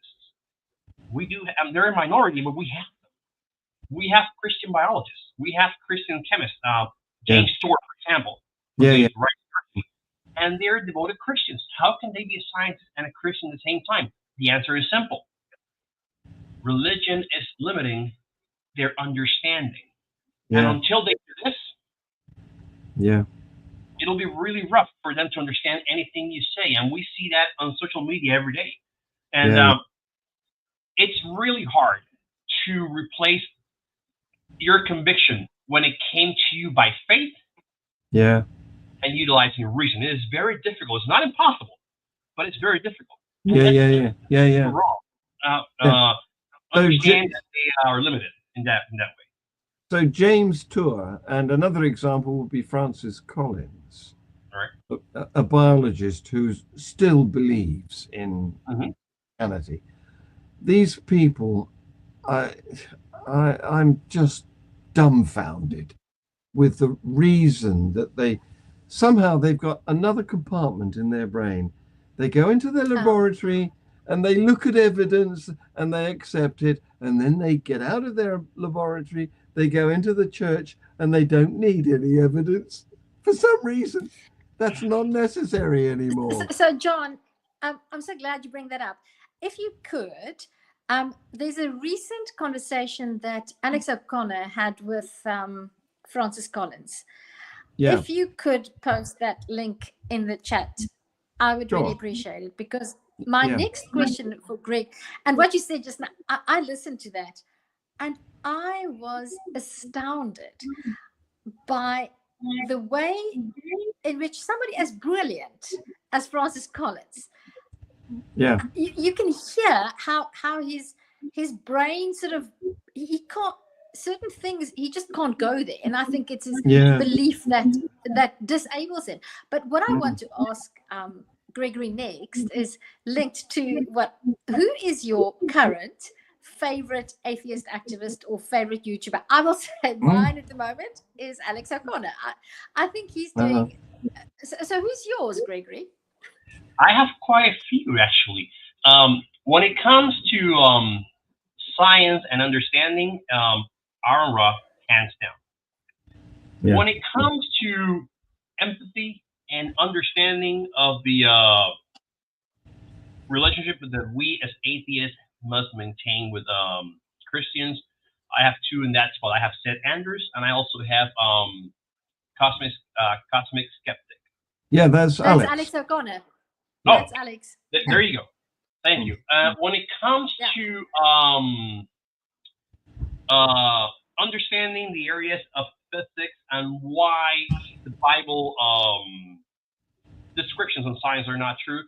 We do. They're a minority, but we have them. We have Christian biologists. We have Christian chemists. James Stewart, for example. Yeah. And they're devoted Christians. How can they be a scientist and a Christian at the same time? The answer is simple. Religion is limiting their understanding. And until they do this, it'll be really rough for them to understand anything you say. And we see that on social media every day. And it's really hard to replace your conviction when it came to you by faith and utilizing reason. It is very difficult. It's not impossible, but it's very difficult. Yeah. Wrong. Understand that they are limited in that way. So James Tour, and another example would be Francis Collins, a biologist who still believes in humanity. These people, I'm just dumbfounded with the reason that they've got another compartment in their brain They go into the laboratory and they look at evidence and they accept it. And then they get out of their laboratory, they go into the church and they don't need any evidence. For some reason, that's not necessary anymore. So John, I'm so glad you bring that up. If you could, there's a recent conversation that Alex O'Connor had with Francis Collins. Yeah. If you could post that link in the chat, I would really appreciate it, because my next question for Greg, and what you said just now, I listened to that and I was astounded by the way in which somebody as brilliant as Francis Collins, you can hear how his brain sort of, he can't, certain things he just can't go there, and I think it's his belief that disables him. But what I want to ask Gregory next is linked to who is your current favorite atheist activist or favorite YouTuber? I will say mine at the moment is Alex O'Connor. I think he's doing so who's yours, Gregory? I have quite a few, actually. When it comes to science and understanding, Aaron Roth, hands down. Yeah. When it comes to empathy and understanding of the relationship that we as atheists must maintain with Christians, I have two in that spot. I have Seth Andrews, and I also have Cosmic Skeptic. Yeah, that's Alex. Alex O'Connor. Oh, that's Alex. There you go. Thank you. When it comes to understanding the areas of physics and why the Bible descriptions on science are not true,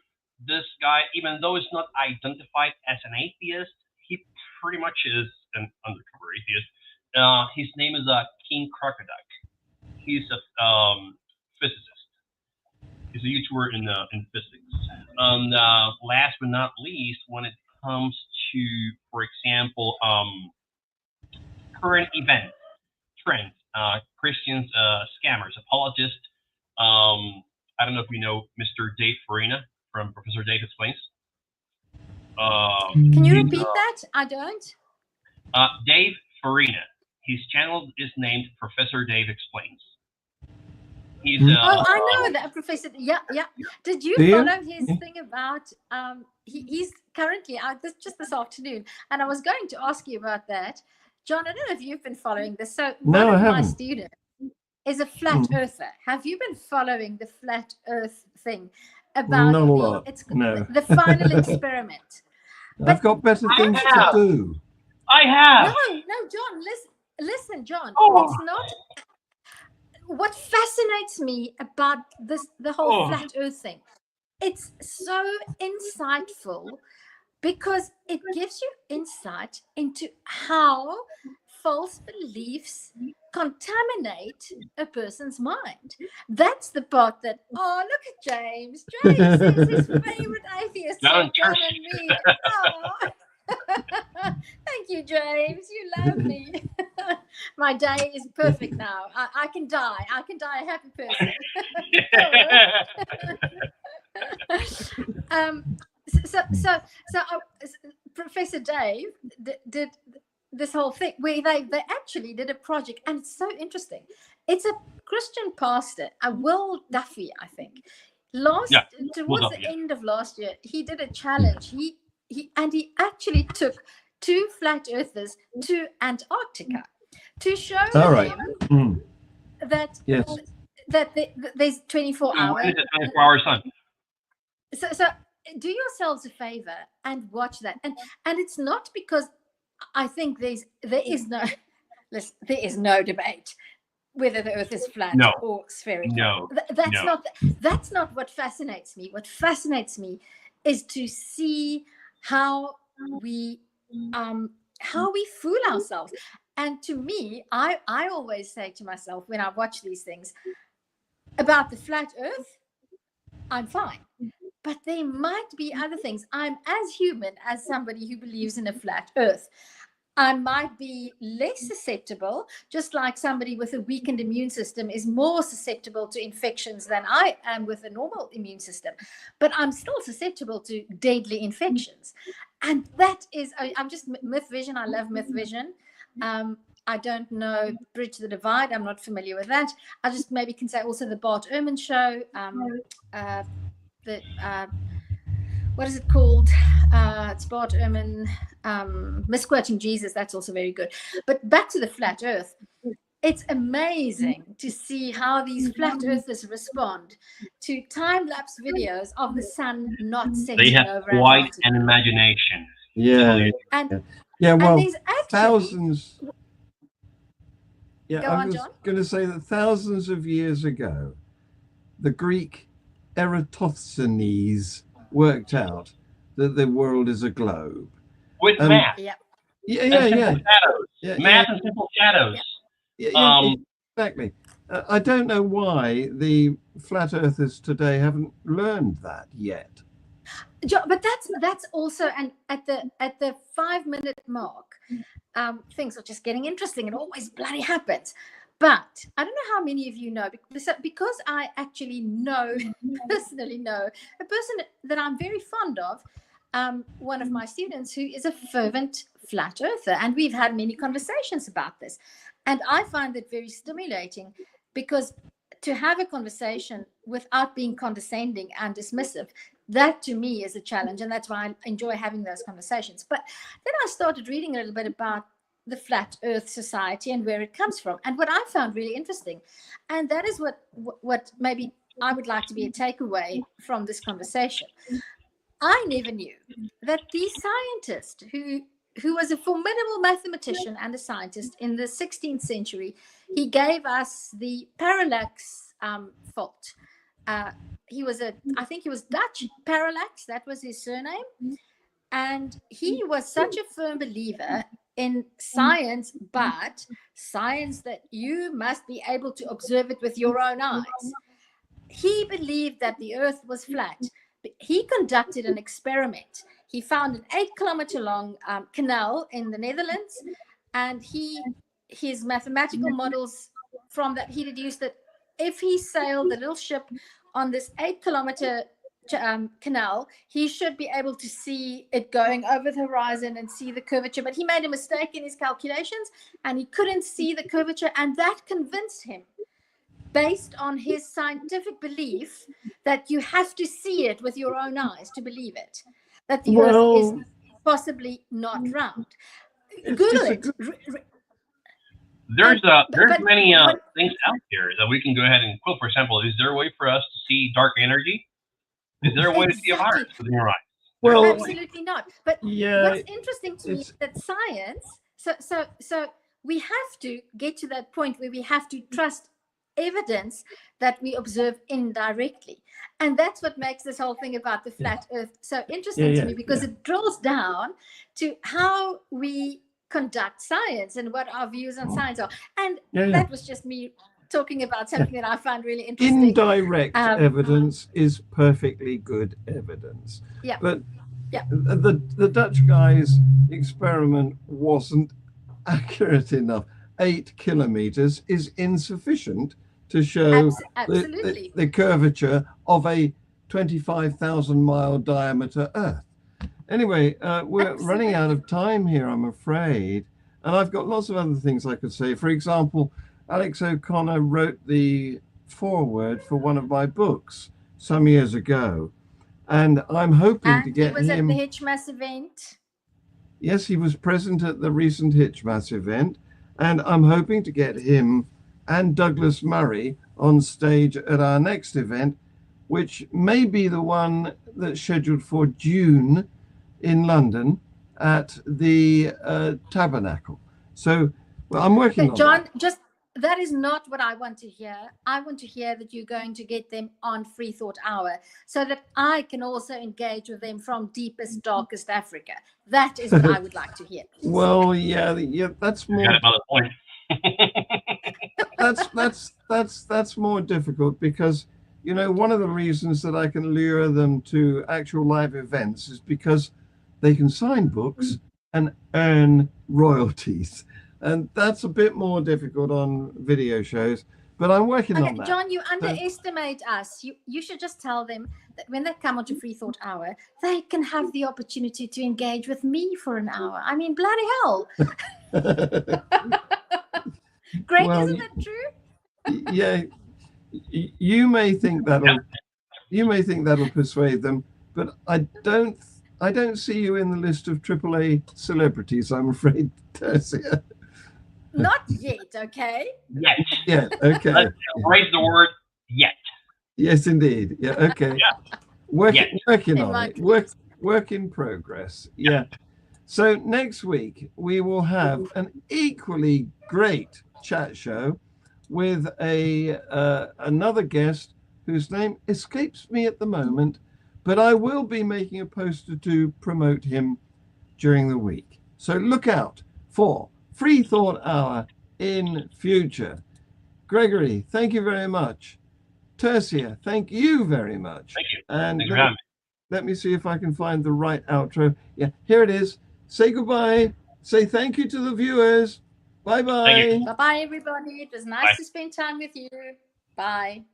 this guy, even though he's not identified as an atheist, he pretty much is an undercover atheist. His name is King Crocodile. He's a physicist. He's a YouTuber in physics. Last but not least, when it comes to, for example, current event trends, Christians, scammers, apologists. I don't know if you know Mr. Dave Farina from Professor Dave Explains. Can you repeat that? I don't. Dave Farina. His channel is named Professor Dave Explains. He's, I know that Professor. Yeah. Did you follow his thing about? He's currently out just this afternoon, and I was going to ask you about that, John. I don't know if you've been following this. So one of my students is a flat earther. Have you been following the flat Earth thing about the final experiment? I've got better things to do. I have. No, John. Listen, John. It's not. What fascinates me about the whole flat Earth thing, it's so insightful because it gives you insight into how false beliefs contaminate a person's mind. That's the part that, look at James. James is his favorite atheist. John and me. Thank you, James. You love me. My day is perfect now. I can die. I can die a happy person. So Professor Dave did this whole thing where they actually did a project, and it's so interesting. It's a Christian pastor, Will Duffy, I think. Towards the end of last year, he did a challenge. He actually took 2 flat earthers to Antarctica to show them that there's 24 hours. 24-hour sun. So do yourselves a favor and watch that. And it's not because I think there is no debate whether the Earth is flat or spherical. No, that's not what fascinates me. What fascinates me is to see how we fool ourselves. And to me, I always say to myself when I watch these things about the flat Earth, I'm fine. But there might be other things. I'm as human as somebody who believes in a flat Earth. I might be less susceptible, just like somebody with a weakened immune system is more susceptible to infections than I am with a normal immune system. But I'm still susceptible to deadly infections. And that is, I'm just myth vision. I love myth vision. I don't know Bridge the Divide. I'm not familiar with that. I just maybe can say also the Bart Ehrman show. What is it called? It's Bart Ehrman, Misquoting Jesus. That's also very good. But back to the flat earth. It's amazing to see how these flat earthers respond to time-lapse videos of the sun not setting They have over quite Antarctica. an imagination. Yeah. And Yeah, well, there's actually thousands. Yeah, Go I on, was John. going to say that thousands of years ago, the Greek Eratosthenes worked out that the world is a globe. With math. Yeah. Yeah, And yeah, simple yeah. shadows. Yeah, Math and simple shadows. Yeah, exactly. I don't know why the flat earthers today haven't learned that yet. But that's also, and at the 5-minute mark, things are just getting interesting. It always bloody happens. But I don't know how many of you know, because I actually personally know a person that I'm very fond of, one of my students who is a fervent flat earther, and we've had many conversations about this. And I find it very stimulating, because to have a conversation without being condescending and dismissive, that to me is a challenge, and that's why I enjoy having those conversations. But then I started reading a little bit about the Flat Earth Society and where it comes from, and what I found really interesting, and that is what maybe I would like to be a takeaway from this conversation. I never knew that the scientist who was a formidable mathematician and a scientist in the 16th century, he gave us the parallax fault. I think he was Dutch, Parallax, that was his surname. And he was such a firm believer in science, but science that you must be able to observe it with your own eyes. He believed that the earth was flat. He conducted an experiment. He found an 8-kilometer long canal in the Netherlands, and his mathematical models from that, he deduced that if he sailed the little ship on this 8-kilometer canal, he should be able to see it going over the horizon and see the curvature. But he made a mistake in his calculations, and he couldn't see the curvature, and that convinced him, based on his scientific belief, that you have to see it with your own eyes to believe it, that the earth is possibly not round. Google it. There's many things out there that we can go ahead and quote. For example, is there a way for us to see dark energy? Is there a way to see a virus within your eyes? Well, absolutely not. But yeah, what's interesting to me is that science, so we have to get to that point where we have to trust evidence that we observe indirectly. And that's what makes this whole thing about the flat earth so interesting to me, because it drills down to how we conduct science and what our views on science are. And that was just me talking about something that I find really interesting. Indirect evidence is perfectly good evidence. Yeah. But the Dutch guy's experiment wasn't accurate enough. 8 kilometers is insufficient to show the curvature of a 25,000 mile diameter Earth. Anyway, we're running out of time here, I'm afraid. And I've got lots of other things I could say. For example, Alex O'Connor wrote the foreword for one of my books some years ago. And I'm hoping to get him. He was at the Hitchmas event. Yes, he was present at the recent Hitchmas event. And I'm hoping to get him and Douglas Murray on stage at our next event, which may be the one that's scheduled for June in London at the Tabernacle. So I'm working on John, that. That is not what I want to hear. I want to hear that you're going to get them on Freethought Hour so that I can also engage with them from deepest, darkest Africa. That is what I would like to hear. Well, yeah, that's more. You got another point. that's more difficult because, you know, one of the reasons that I can lure them to actual live events is because they can sign books and earn royalties. And that's a bit more difficult on video shows, but I'm working on that. John, you underestimate us. You should just tell them that when they come onto Freethought Hour, they can have the opportunity to engage with me for an hour. I mean, bloody hell. Greg, Well, isn't that true? Yeah, you may think that'll persuade them, but I don't see you in the list of AAA celebrities, I'm afraid, Tercia. Not yet, okay? Yet. Yeah, okay. Let's raise the word yet. Yes, indeed. Yeah, okay. Yeah. Working on it. Work in progress. Yeah. So next week we will have an equally great chat show with another guest whose name escapes me at the moment, but I will be making a poster to promote him during the week. So look out for Freethought Hour in future. Gregory, thank you very much. Tercia, thank you very much. Thank you. And Thanks for having me. let me see if I can find the right outro. Yeah, here it is. Say goodbye. Say thank you to the viewers. Bye-bye. Bye-bye, everybody. It was nice to spend time with you. Bye.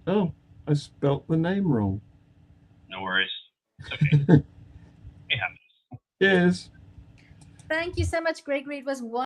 Oh, I spelt the name wrong. No worries. It's okay. It happens. Yes. Thank you so much, Gregory. It was wonderful.